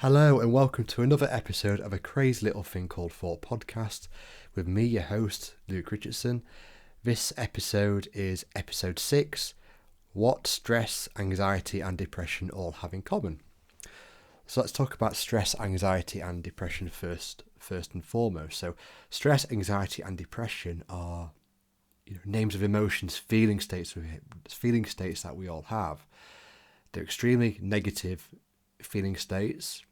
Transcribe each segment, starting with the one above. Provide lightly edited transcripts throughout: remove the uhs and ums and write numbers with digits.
Hello and welcome to another episode of A Crazy Little Thing Called Thought podcast with me, your host, Luke Richardson. This episode is episode 6, What Stress, Anxiety and Depression All Have in Common. So let's talk about stress, anxiety and depression first and foremost. So stress, anxiety and depression are names of emotions, feeling states that we all have. They're extremely negative feeling states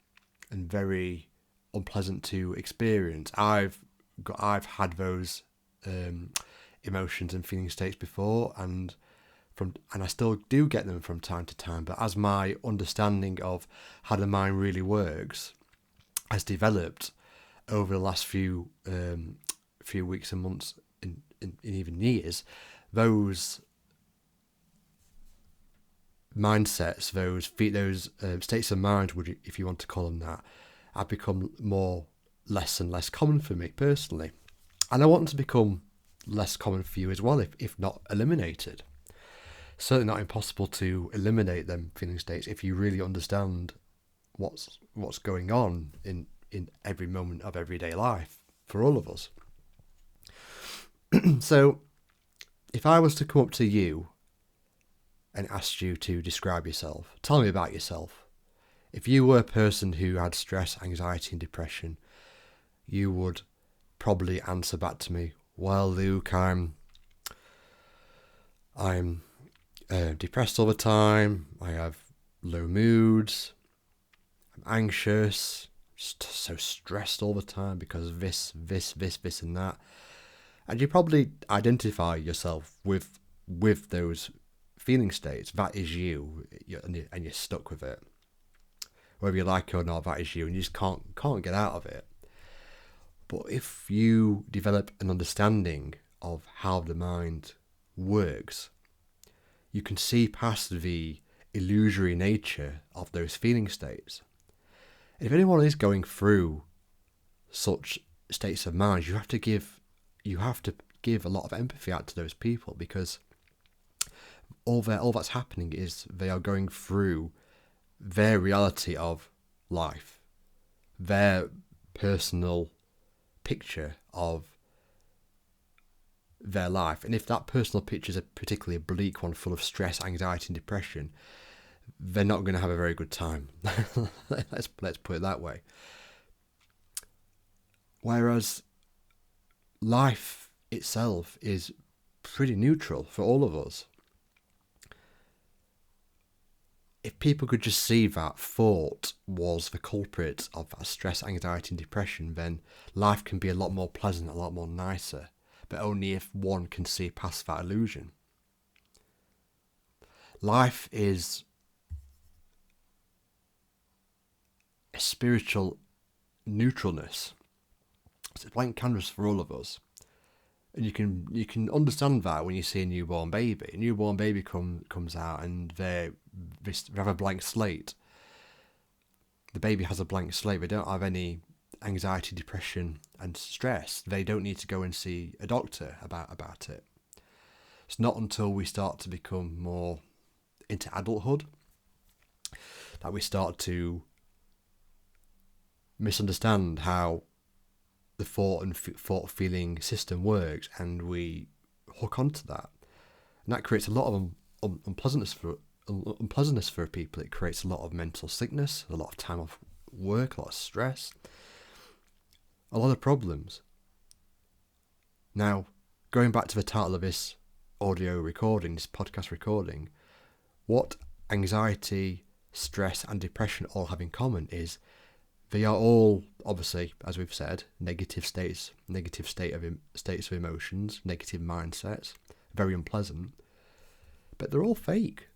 and very unpleasant to experience. I've had those emotions and feeling states before, and I still do get them from time to time. But as my understanding of how the mind really works has developed over the last few weeks and months, and even years, those mindsets, those states of mind, if you want to call them that, have become less and less common for me personally, and I want them to become less common for you as well, if not eliminated. Certainly not impossible to eliminate them feeling states if you really understand what's going on in every moment of everyday life for all of us. So, if I was to come up to you and asked you to describe yourself, tell me about yourself. If you were a person who had stress, anxiety and depression, you would probably answer back to me, well, Luke, I'm depressed all the time, I have low moods, I'm anxious, so stressed all the time because of this and that. And you probably identify yourself with those feeling states. That is you, and you're stuck with it. Whether you like it or not, that is you, and you just can't get out of it. But if you develop an understanding of how the mind works, you can see past the illusory nature of those feeling states. And if anyone is going through such states of mind, you have to give a lot of empathy out to those people, because all that's happening is they are going through their reality of life, their personal picture of their life. And if that personal picture is a particularly bleak one, full of stress, anxiety and depression, they're not going to have a very good time. let's put it that way. Whereas life itself is pretty neutral for all of us. If people could just see that thought was the culprit of that stress, anxiety and depression, then life can be a lot more pleasant, a lot more nicer, but only if one can see past that illusion. Life is a spiritual neutralness. It's a blank canvas for all of us. And you can understand that when you see a newborn baby. A newborn baby comes out and they have a blank slate. The baby has a blank slate. They don't have any anxiety, depression and stress. They don't need to go and see a doctor about it. It's not until we start to become more into adulthood that we start to misunderstand how the thought feeling system works, and we hook onto that, and that creates a lot of unpleasantness for people. It creates a lot of mental sickness, a lot of time off work, a lot of stress, a lot of problems. Now, going back to the title of this audio recording, this podcast recording, what anxiety, stress and depression all have in common is they are all, obviously, as we've said, negative states of emotions, negative mindsets, very unpleasant. But they're all fake.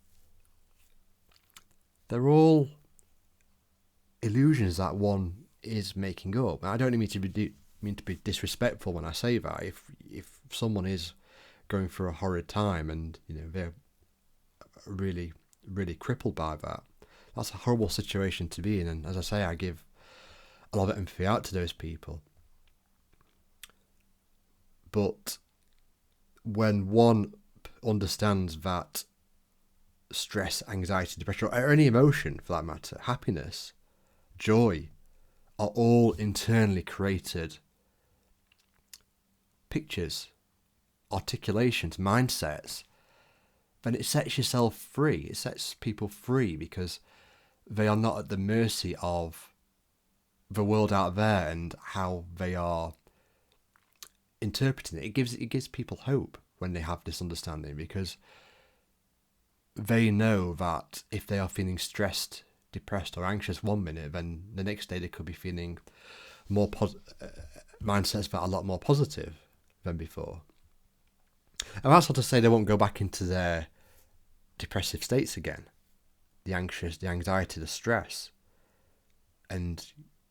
They're all illusions that one is making up. And I don't mean to be disrespectful when I say that. If someone is going through a horrid time and they're really, really crippled by that, that's a horrible situation to be in. And as I say, I give a lot of empathy out to those people. But when one understands that stress, anxiety, depression, or any emotion for that matter, happiness, joy are all internally created pictures, articulations, mindsets, then it sets yourself free. It sets people free because they are not at the mercy of the world out there and how they are interpreting it. It gives people hope when they have this understanding, because they know that if they are feeling stressed, depressed or anxious one minute, then the next day they could be feeling more mindsets that are a lot more positive than before. And that's not to say they won't go back into their depressive states again, the anxious, the anxiety, the stress, and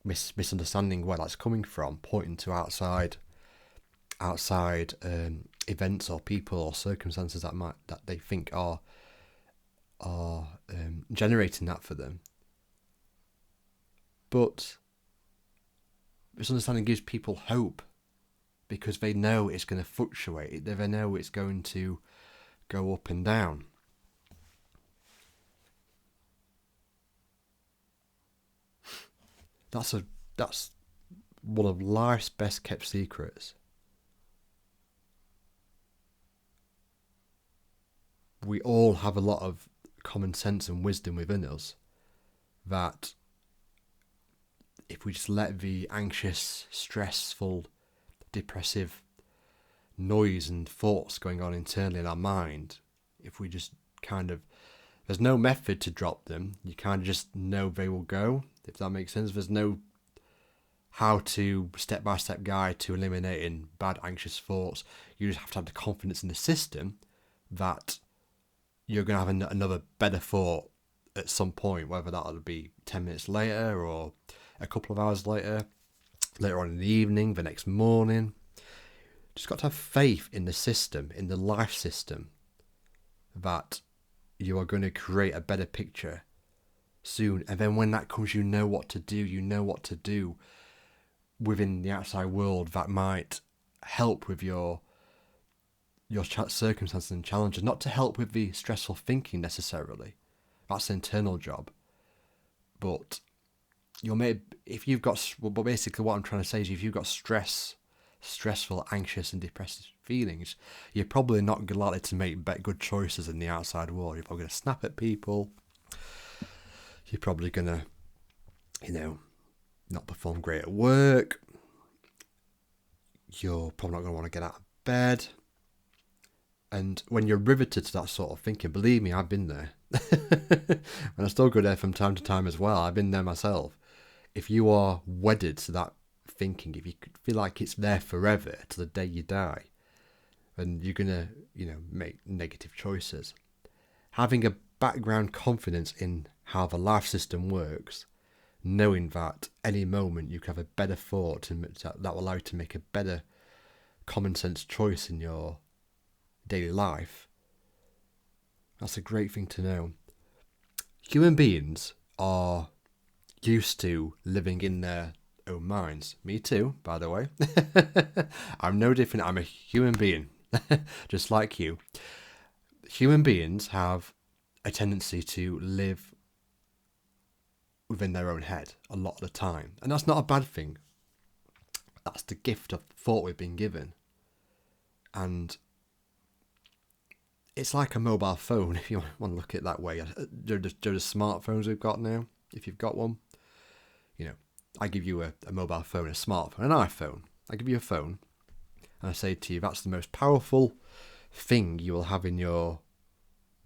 misunderstanding where that's coming from, pointing to outside events or people or circumstances that they think are generating that for them. But this understanding gives people hope, because they know it's going to fluctuate. They know it's going to go up and down. That's one of life's best kept secrets. We all have a lot of common sense and wisdom within us that if we just let the anxious, stressful, depressive noise and thoughts going on internally in our mind, if we just there's no method to drop them. You kind of just know they will go, if that makes sense. There's no how to step-by-step guide to eliminating bad anxious thoughts. You just have to have the confidence in the system that you're going to have another better thought at some point, whether that'll be 10 minutes later or a couple of hours later on in the evening, the next morning. Just got to have faith in the system, in the life system, that you are going to create a better picture soon. And then when that comes, you know what to do. You know what to do within the outside world that might help with your circumstances and challenges. Not to help with the stressful thinking necessarily. That's an internal job. But basically what I'm trying to say is, if you've got stressful, anxious and depressive feelings, you're probably not likely to make good choices in the outside world. You're probably going to snap at people. You're probably going to, not perform great at work. You're probably not going to want to get out of bed. And when you're riveted to that sort of thinking, believe me, I've been there. And I still go there from time to time as well. I've been there myself. If you are wedded to that thinking, if you feel like it's there forever to the day you die, then you're going to, make negative choices. Having a background confidence in how the life system works, knowing that any moment you can have a better thought that will allow you to make a better common sense choice in your daily life, that's a great thing to know. Human beings are used to living in their own minds. Me too, by the way. I'm no different. I'm a human being, just like you. Human beings have a tendency to live within their own head a lot of the time. And that's not a bad thing. That's the gift of thought we've been given. And it's like a mobile phone, if you want to look at it that way. They're the smartphones we've got now, if you've got one. I give you a mobile phone, a smartphone, an iPhone. I give you a phone, and I say to you, that's the most powerful thing you will have in your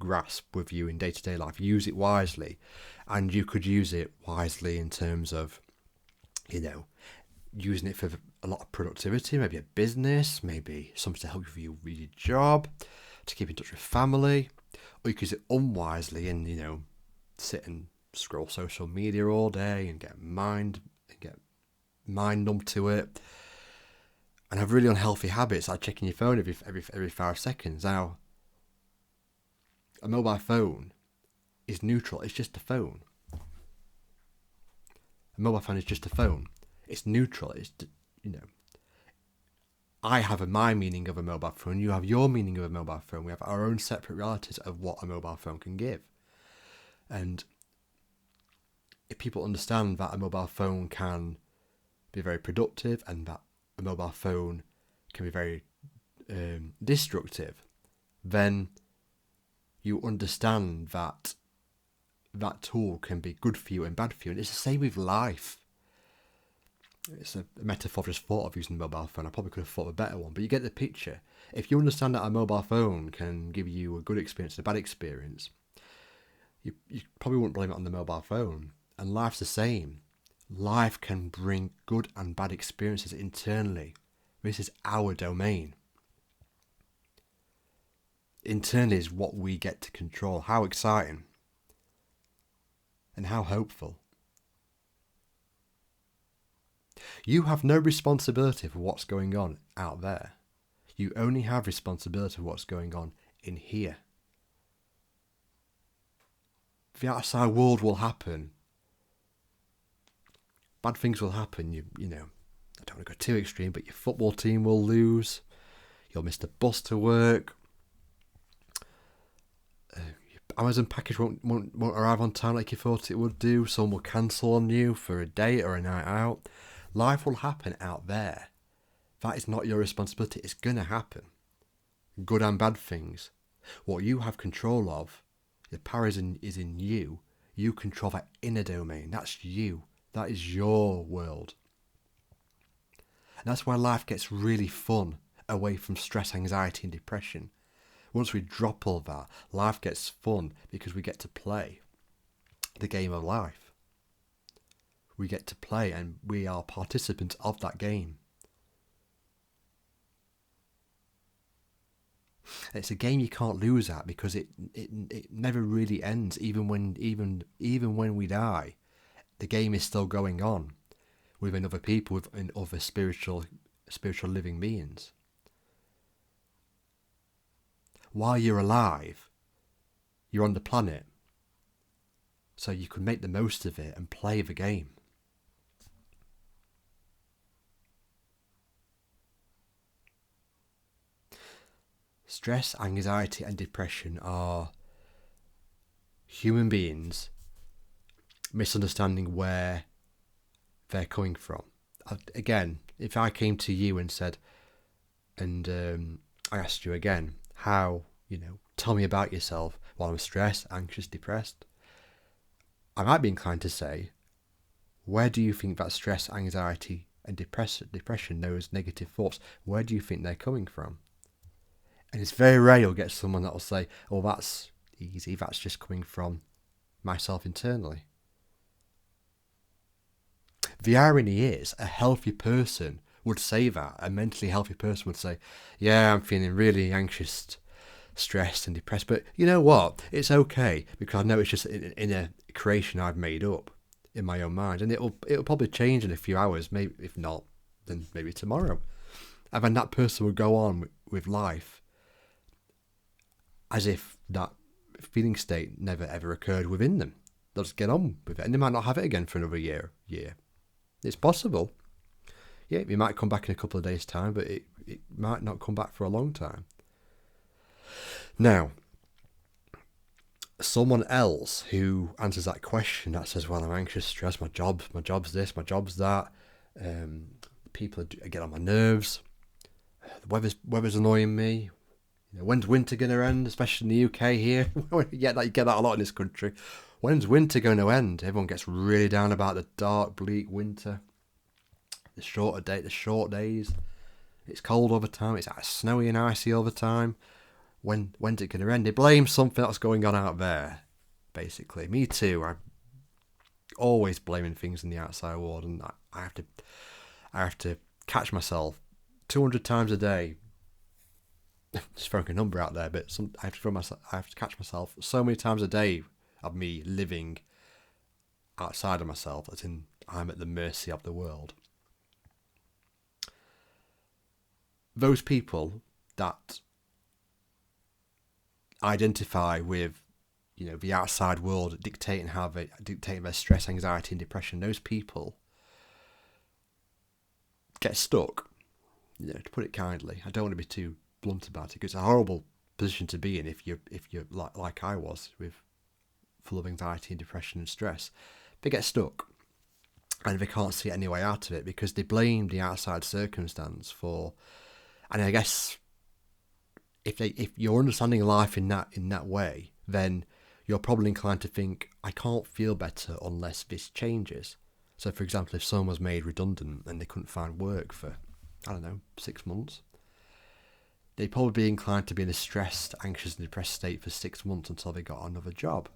grasp with you in day-to-day life. Use it wisely. And you could use it wisely in terms of, using it for a lot of productivity, maybe a business, maybe something to help you with your job, to keep in touch with family. Or you could use it unwisely and, sit and scroll social media all day and get mind numb to it, and have really unhealthy habits like checking your phone every 5 seconds. Now, a mobile phone is neutral. It's just a phone. A mobile phone is just a phone. It's neutral. It's I have my meaning of a mobile phone. You have your meaning of a mobile phone. We have our own separate realities of what a mobile phone can give. And if people understand that a mobile phone can be very productive and that a mobile phone can be very destructive, then you understand that that tool can be good for you and bad for you. And it's the same with life. It's a metaphor I just thought of using the mobile phone. I probably could have thought of a better one, but you get the picture. If you understand that a mobile phone can give you a good experience and a bad experience, you probably wouldn't blame it on the mobile phone. And life's the same. Life can bring good and bad experiences internally. This is our domain. Internally is what we get to control. How exciting. And how hopeful. You have no responsibility for what's going on out there. You only have responsibility for what's going on in here. The outside world will happen. Bad things will happen. You know, I don't want to go too extreme, but your football team will lose. You'll miss the bus to work. Your Amazon package won't arrive on time like you thought it would do. Someone will cancel on you for a date or a night out. Life will happen out there. That is not your responsibility. It's going to happen. Good and bad things. What you have control of, the power is in you. You control that inner domain. That's you. That is your world. And that's why life gets really fun, away from stress, anxiety and depression. Once we drop all that, life gets fun because we get to play the game of life. We get to play and we are participants of that game. It's a game you can't lose at because it never really ends. Even when we die, the game is still going on within other people, within other spiritual living beings. While you're alive, you're on the planet, so you can make the most of it and play the game. Stress, anxiety and depression are human beings misunderstanding where they're coming from. Again, if I came to you and said, and I asked you again, how, tell me about yourself while I'm stressed, anxious, depressed, I might be inclined to say, where do you think that stress, anxiety and depression, those negative thoughts, where do you think they're coming from? And it's very rare you'll get someone that will say, oh, that's easy, that's just coming from myself internally. The irony is, a healthy person would say that. A mentally healthy person would say, yeah, I'm feeling really anxious, stressed and depressed, but you know what? It's okay, because I know it's just in a creation I've made up in my own mind, and it'll probably change in a few hours, maybe. If not, then maybe tomorrow. And then that person would go on with life as if that feeling state never ever occurred within them. They'll just get on with it, and they might not have it again for another year. It's possible. Yeah, it might come back in a couple of days' time, but it might not come back for a long time. Now, someone else who answers that question, that says, well, I'm anxious, stressed, my job's this, my job's that, people get on my nerves, the weather's annoying me, when's winter going to end, especially in the UK here? You get that a lot in this country. When's winter going to end? Everyone gets really down about the dark, bleak winter, the short days. It's cold all the time. It's snowy and icy all the time. When's it going to end? They blame something that's going on out there, basically. Me too. I'm always blaming things in the outside world, and I have to catch myself 200 times a day. Just throwing a number out there, but I have to catch myself so many times a day of me living outside of myself, as in I'm at the mercy of the world. Those people that identify with, the outside world dictating their stress, anxiety and depression, those people get stuck, to put it kindly. I don't want to be too blunt about it, because it's a horrible position to be in if you're like I was, with full of anxiety and depression and stress. they get stuck and they can't see any way out of it because they blame the outside circumstance for. And I guess if you're understanding life in that way, then you're probably inclined to think, I can't feel better unless this changes. So, for example, if someone was made redundant and they couldn't find work for, I don't know, 6 months, they'd probably be inclined to be in a stressed, anxious and depressed state for 6 months until they got another job.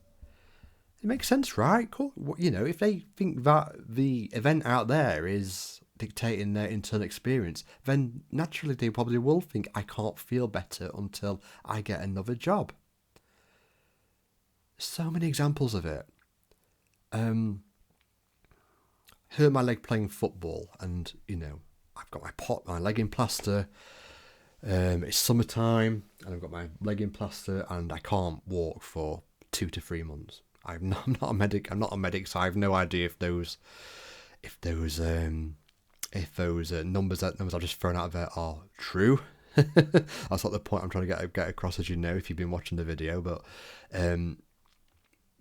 It makes sense, right? Cool. You know, if they think that the event out there is dictating their internal experience, then naturally they probably will think, I can't feel better until I get another job. So many examples of it. Hurt my leg playing football, and you know, I've got my leg in plaster. It's summertime, and I've got my leg in plaster, and I can't walk for 2 to 3 months. I'm not a medic. I'm not a medic, so I have no idea if those numbers I've just thrown out there are true. That's not the point I'm trying to get across, as you know, if you've been watching the video. But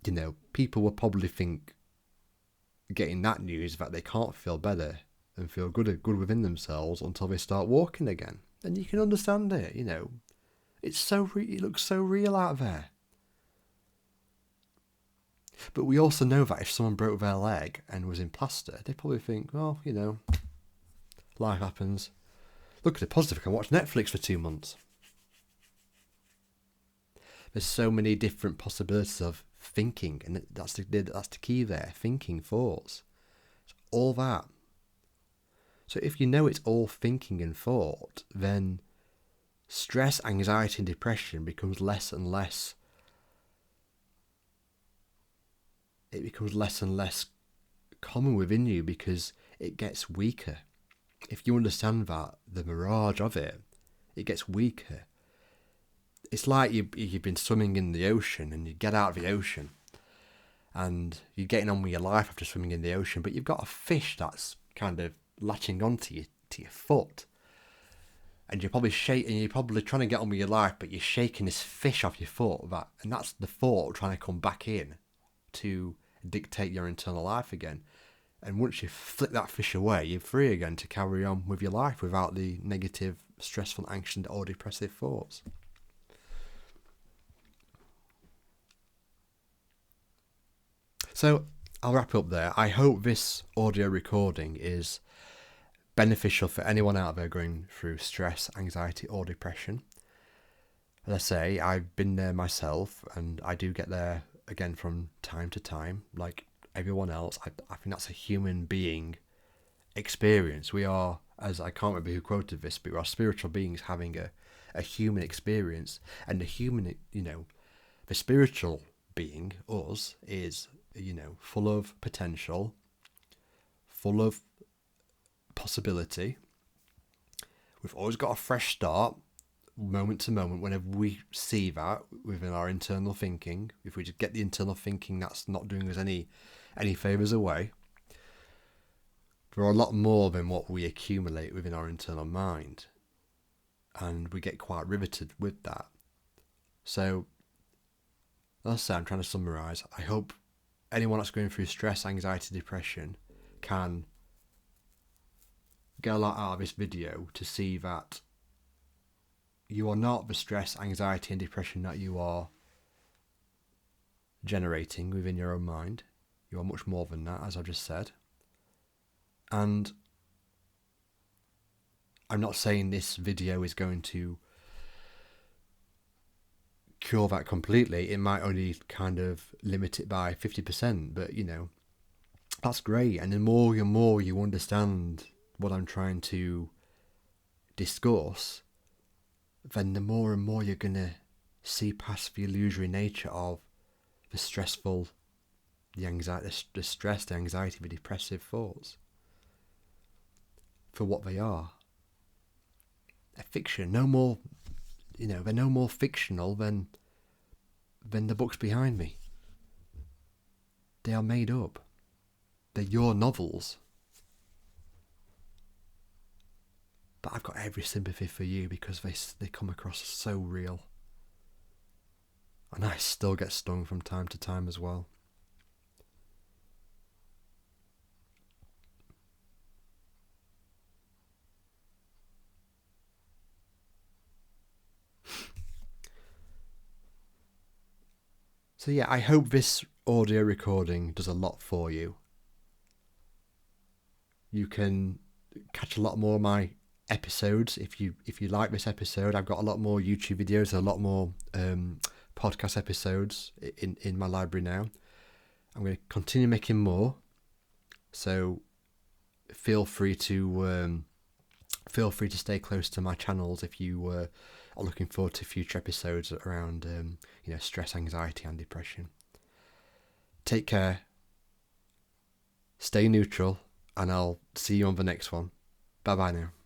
you know, people will probably think, getting that news, that they can't feel better and feel good within themselves until they start walking again. And you can understand it. You know, it's it looks so real out there. But we also know that if someone broke their leg and was in plaster, they'd probably think, well, you know, life happens. Look at the positive, I can watch Netflix for 2 months. There's so many different possibilities of thinking, and that's the key there, thinking thoughts. It's all that. So if you know it's all thinking and thought, then stress, anxiety and depression becomes less and less. It becomes less and less common within you because it gets weaker. If you understand that, the mirage of it gets weaker. It's like you've been swimming in the ocean and you get out of the ocean and you're getting on with your life after swimming in the ocean, but you've got a fish that's kind of latching onto your foot. And you're probably trying to get on with your life, but you're shaking this fish off your foot, and that's the thought trying to come back in to dictate your internal life again. And once you flick that fish away, you're free again to carry on with your life without the negative, stressful, anxious or depressive thoughts. So I'll wrap up there. I hope this audio recording is beneficial for anyone out there going through stress, anxiety or depression. As I say, I've been there myself, and I do get there again from time to time, like everyone else. I think that's a human being experience. We are, as I can't remember who quoted this, but we are spiritual beings having a human experience, and the human, you know, the spiritual being, us, is, you know, full of potential, full of possibility. We've always got a fresh start, moment to moment, whenever we see that within our internal thinking. If we just get the internal thinking, that's not doing us any favours away. There are a lot more than what we accumulate within our internal mind, and we get quite riveted with that. So, let's say I'm trying to summarise. I hope anyone that's going through stress, anxiety, depression can get a lot out of this video to see that you are not the stress, anxiety and depression that you are generating within your own mind. You are much more than that, as I've just said. And I'm not saying this video is going to cure that completely. It might only kind of limit it by 50%, but you know, that's great. And the more you understand what I'm trying to discuss, then the more and more you're going to see past the illusory nature of the stressful, the anxiety, the stress, the anxiety, the depressive thoughts for what they are. A fiction, no more, you know, they're no more fictional than the books behind me. They are made up. They're your novels. But I've got every sympathy for you because they come across so real. And I still get stung from time to time as well. So yeah, I hope this audio recording does a lot for you. You can catch a lot more of my episodes if you like this episode. I've got a lot more YouTube videos, a lot more podcast episodes in my library now. I'm going to continue making more, so feel free to stay close to my channels if you are looking forward to future episodes around stress, anxiety, and depression. Take care, stay neutral, and I'll see you on the next one. Bye bye now.